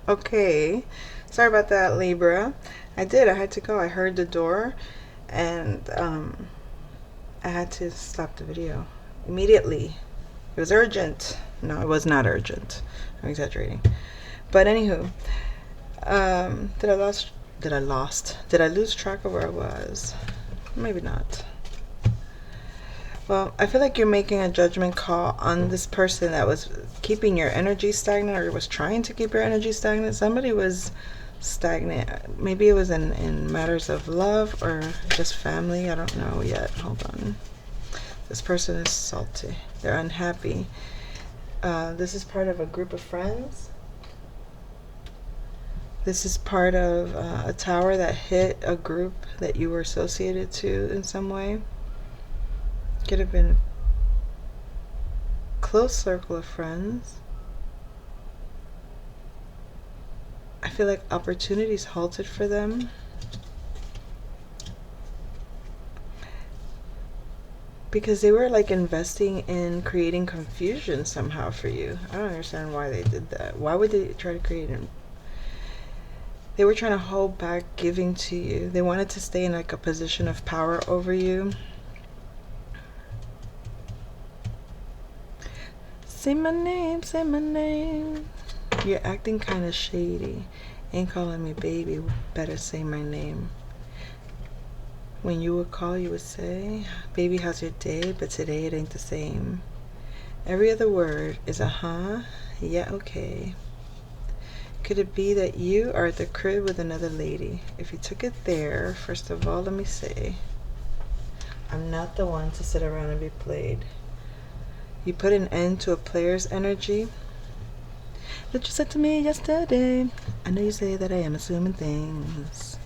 Okay. Sorry about that, Libra. I had to go. I heard the door and I had to stop the video immediately. It was urgent. No, it was not urgent. I'm exaggerating. But anywho, did I lose track of where I was? Maybe not. Well, I feel like you're making a judgment call on this person that was keeping your energy stagnant or was trying to keep your energy stagnant. Somebody was stagnant. Maybe it was in matters of love or just family. I don't know yet. Hold on. This person is salty. They're unhappy. This is part of a group of friends. This is part of a tower that hit a group that you were associated to in some way. Could have been a close circle of friends. I feel like opportunities halted for them. Because they were like investing in creating confusion somehow for you. I don't understand why they did that. Why would they try to create it? They were trying to hold back giving to you. They wanted to stay in like a position of power over you. Say my name, say my name. You're acting kind of shady. Ain't calling me baby, better say my name. When you would call, you would say, baby, how's your day? But today it ain't the same. Every other word is a huh, yeah, okay. Could it be that you are at the crib with another lady? If you took it there, first of all, let me say, I'm not the one to sit around and be played. You put an end to a player's energy. What you said to me yesterday. I know you say that I am assuming things.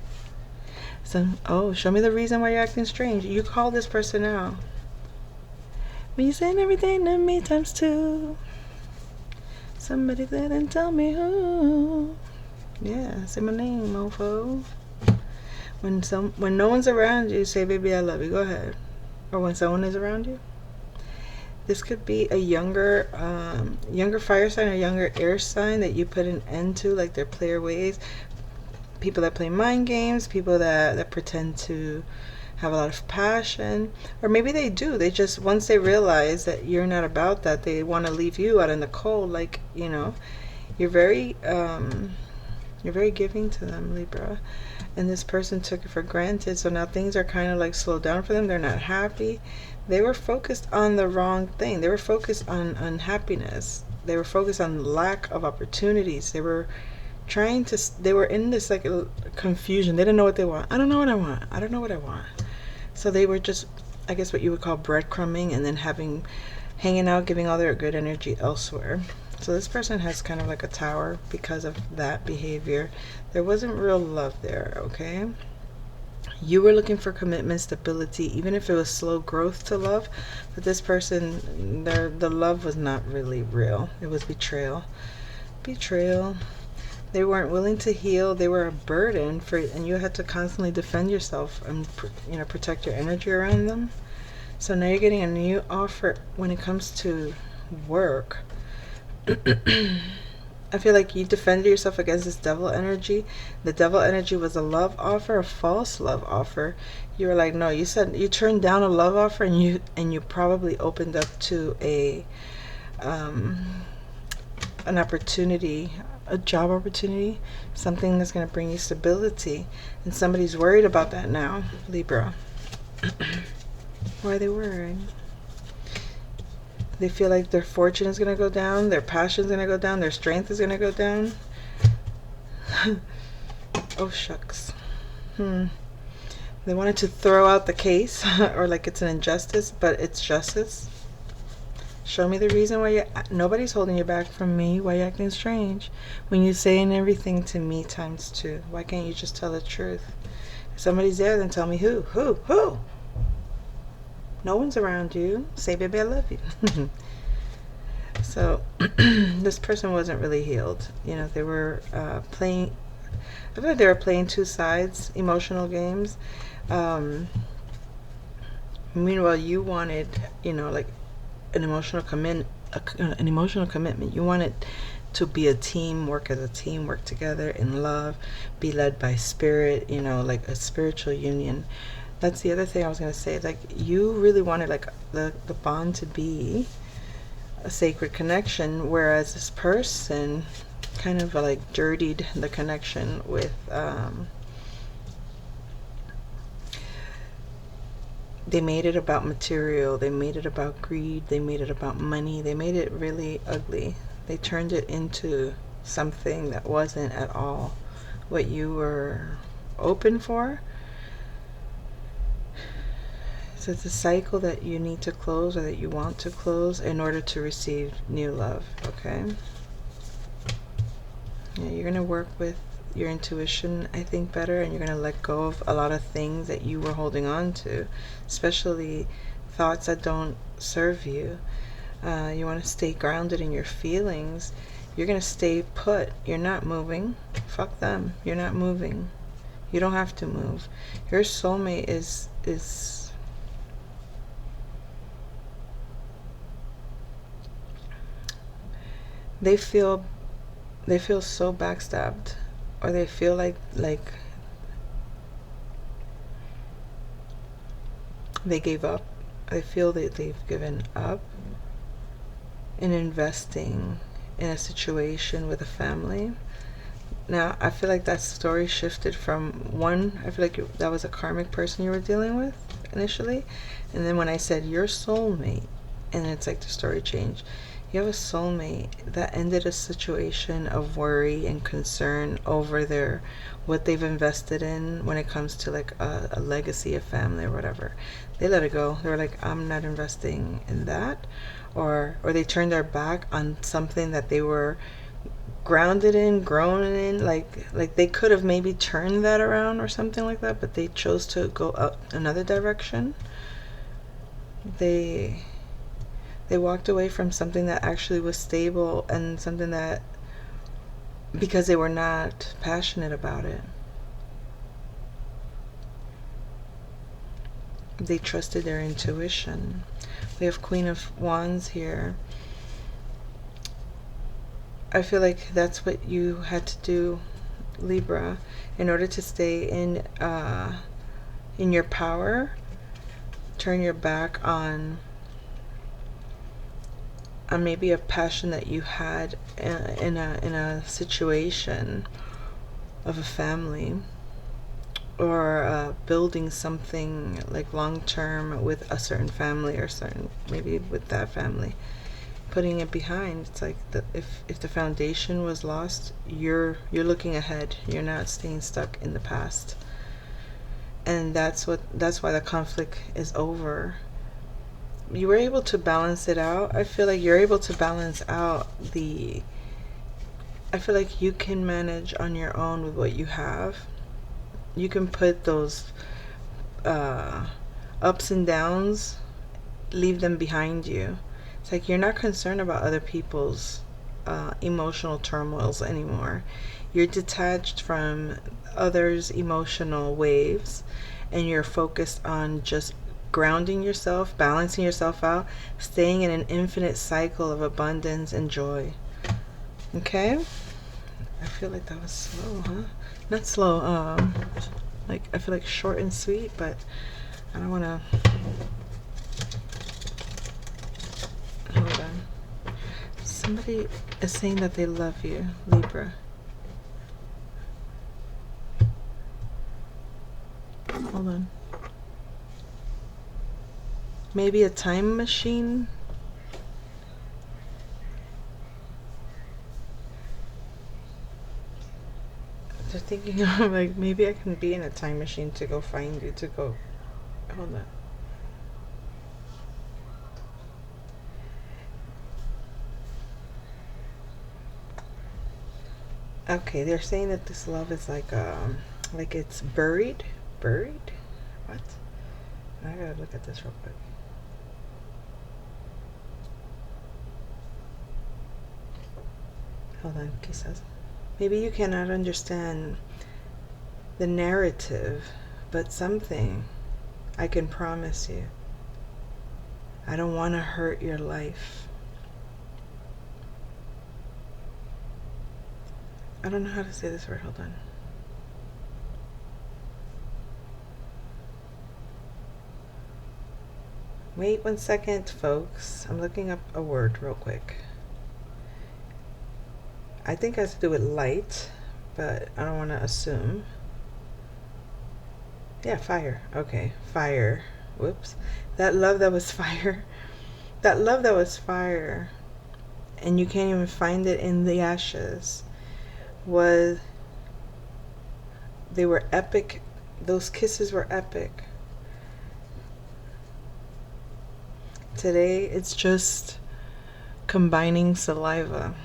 So, show me the reason why you're acting strange. You call this person out. When you saying everything to me times two. Somebody said and tell me who. Yeah, say my name, mofo. When no one's around you, say baby I love you. Go ahead. Or when someone is around you. This could be a younger fire sign or younger air sign that you put an end to, like their player ways. People that play mind games, people that pretend to have a lot of passion, or maybe they do. They just, once they realize that you're not about that, they want to leave you out in the cold. Like, you're very giving to them, Libra, and this person took it for granted. So now things are kind of like slowed down for them. They're not happy. They were focused on the wrong thing. They were focused on unhappiness. They were focused on lack of opportunities. They were in this like confusion. They didn't know what they want. I don't know what I want. I don't know what I want. So they were just, I guess, what you would call breadcrumbing, and then hanging out, giving all their good energy elsewhere. So this person has kind of like a tower because of that behavior. There wasn't real love there, okay? You were looking for commitment, stability, even if it was slow growth to love. But this person, the love was not really real. It was betrayal. Betrayal. They weren't willing to heal. They were a burden and you had to constantly defend yourself and protect your energy around them. So now you're getting a new offer when it comes to work. I feel like you defended yourself against this devil energy. The devil energy was a love offer, a false love offer. You were like, no, you turned down a love offer, and you probably opened up to an opportunity, a job opportunity, something that's going to bring you stability, and somebody's worried about that now, Libra. Why are they worried? They feel like their fortune is going to go down, their passion is going to go down, their strength is going to go down. Oh, shucks. They wanted to throw out the case, or like it's an injustice, but it's justice. Show me the reason why nobody's holding you back from me. Why are you acting strange? When you saying everything to me times two, why can't you just tell the truth? If somebody's there, then tell me who. Who? No one's around you. Say, baby, I love you. So this person wasn't really healed. They were playing. I feel like they were playing two sides, emotional games. Meanwhile, you wanted, like an emotional commitment. You wanted to be a team, work as a team, work together in love, be led by spirit, you know, like a spiritual union. That's the other thing I was going to say. Like, you really wanted like the bond to be a sacred connection, whereas this person kind of like dirtied the connection with they made it about material, they made it about greed, they made it about money, they made it really ugly. They turned it into something that wasn't at all what you were open for. So it's a cycle that you need to close, or that you want to close, in order to receive new love, okay? Yeah, you're going to work with your intuition, I think, better, and you're going to let go of a lot of things that you were holding on to, especially thoughts that don't serve you. You want to stay grounded in your feelings. You're going to stay put. You're not moving. Fuck them. You're not moving. You don't have to move. Your soulmate is they feel so backstabbed, or they feel like they gave up. They feel that they've given up in investing in a situation with a family. Now, I feel like that story shifted from one, I feel like that was a karmic person you were dealing with initially, and then when I said your soulmate, and it's like the story changed. You have a soulmate that ended a situation of worry and concern over what they've invested in when it comes to like a legacy of family or whatever. They let it go. They were like, I'm not investing in that. Or they turned their back on something that they were grounded in, grown in. Like they could have maybe turned that around or something like that, but they chose to go up another direction. They walked away from something that actually was stable, and something that, because they were not passionate about it. They trusted their intuition. We have Queen of Wands here. I feel like that's what you had to do, Libra, in order to stay in your power. Turn your back on maybe a passion that you had in a situation of a family, or building something like long term with a certain family, or maybe with that family. Putting it behind. It's like if the foundation was lost, you're looking ahead. You're not staying stuck in the past, and that's why the conflict is over. You were able to balance it out. I feel like you're able to balance out I feel like you can manage on your own with what you have. You can put those ups and downs, leave them behind you. It's like you're not concerned about other people's emotional turmoils anymore. You're detached from others' emotional waves, and you're focused on just grounding yourself, balancing yourself out, staying in an infinite cycle of abundance and joy. Okay? I feel like that was slow, huh? Not slow, like, I feel like short and sweet, but I don't want to... Hold on. Somebody is saying that they love you, Libra. Hold on. Maybe a time machine? They're thinking of like, maybe I can be in a time machine to go find you, to go... Hold on. Okay, they're saying that this love is like it's buried. Buried? What? I gotta look at this real quick. Hold on, quizás. Maybe you cannot understand the narrative, but something I can promise you. I don't want to hurt your life. I don't know how to say this word. Hold on. Wait 1 second, folks. I'm looking up a word real quick. I think it has to do with light, but I don't want to assume. Yeah, fire. Okay, fire. Whoops. That love that was fire. That love that was fire, and you can't even find it in the ashes, was, they were epic. Those kisses were epic. Today, it's just combining saliva.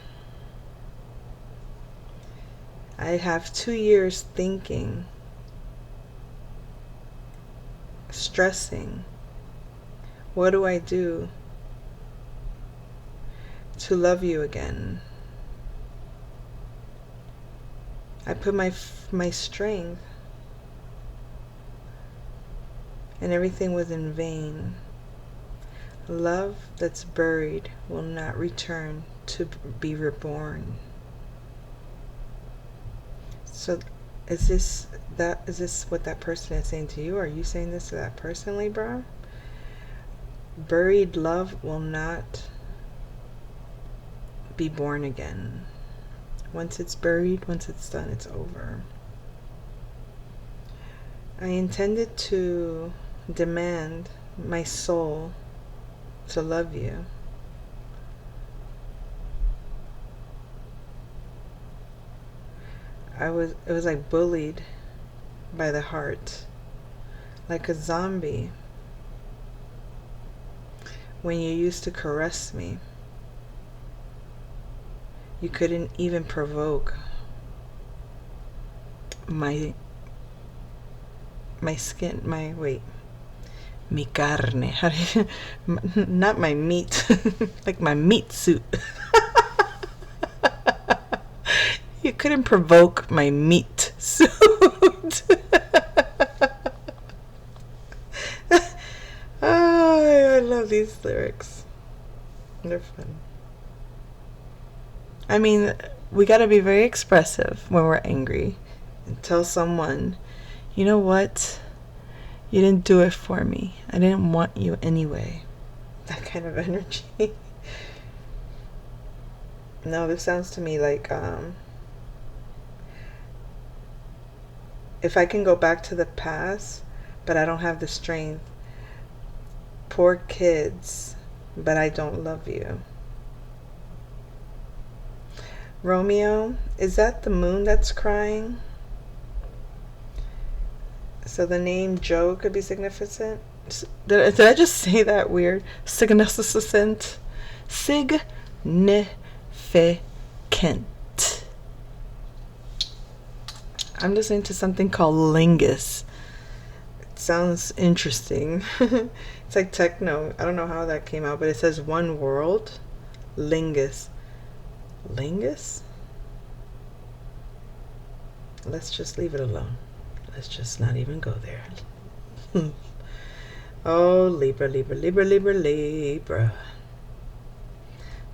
I have 2 years thinking, stressing, what do I do to love you again? I put my strength, and everything was in vain. Love that's buried will not return to be reborn. So is this what that person is saying to you? Are you saying this to that person, Libra? Buried love will not be born again. Once it's buried, once it's done, it's over. I intended to demand my soul to love you. It was like bullied by the heart, like a zombie. When you used to caress me, you couldn't even provoke my skin, mi carne, not my meat, like my meat suit. You couldn't provoke my meat suit. Oh, I love these lyrics. They're fun. I mean, we gotta be very expressive when we're angry and tell someone, you know what? You didn't do it for me. I didn't want you anyway. That kind of energy. No, this sounds to me like, if I can go back to the past, but I don't have the strength. Poor kids, but I don't love you. Romeo, is that the moon that's crying? So the name Joe could be significant. Did I just say that weird? Significant. Significant. I'm listening to something called Lingus. It sounds interesting. It's like techno. I don't know how that came out, but it says one world. Lingus. Lingus? Let's just leave it alone. Let's just not even go there. Oh, Libra, Libra, Libra, Libra, Libra.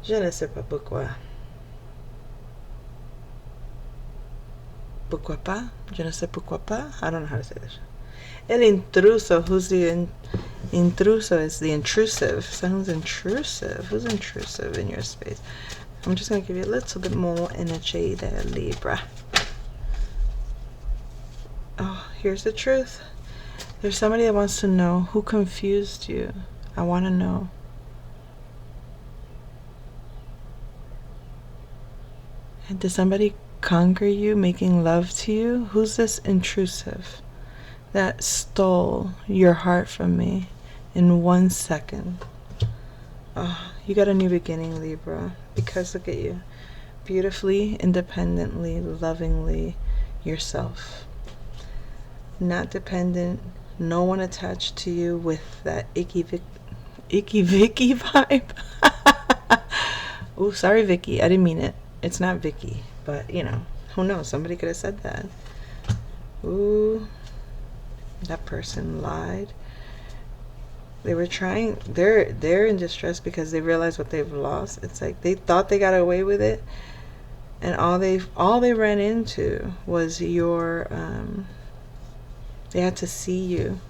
Je ne sais pas pourquoi. Pourquoi pas? Je ne sais pourquoi pas? I don't know how to say this. El intruso. Who's the intruso? Is the intrusive. Sounds intrusive. Who's intrusive in your space? I'm just going to give you a little bit more energy there, Libra. Oh, here's the truth. There's somebody that wants to know who confused you. I want to know. And did somebody conquer you, making love to you? Who's this intrusive that stole your heart from me in 1 second? Oh, you got a new beginning, Libra. Because look at you. Beautifully, independently, lovingly yourself. Not dependent. No one attached to you with that icky Vicky vibe. Oh, sorry, Vicky. I didn't mean it. It's not Vicky. But, you know, who knows? Somebody could have said that. Ooh, that person lied. They were trying. They're in distress because they realize what they've lost. It's like they thought they got away with it, And all they ran into was your they had to see you.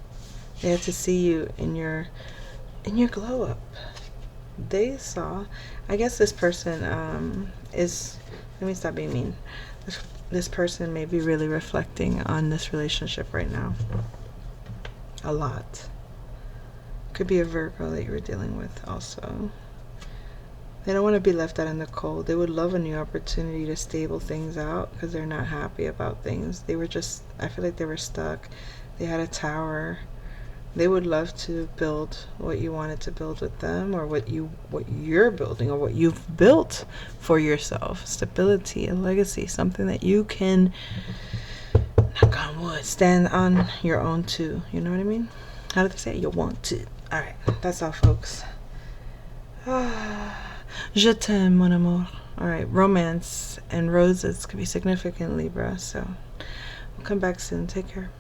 They had to see you in your glow up. They saw, I guess this person is, let me stop being mean. This person may be really reflecting on this relationship right now. A lot. Could be a Virgo that you were dealing with also. They don't want to be left out in the cold. They would love a new opportunity to stable things out because they're not happy about things. They were just, I feel like they were stuck. They had a tower. They would love to build what you wanted to build with them, or what you're building, or what you've built for yourself. Stability, a legacy, something that you can, knock on wood, stand on your own too. You know what I mean? How did they say it? You want to. Alright, that's all, folks. Je t'aime, mon amour. Alright, romance and roses could be significant, Libra, so we'll come back soon. Take care.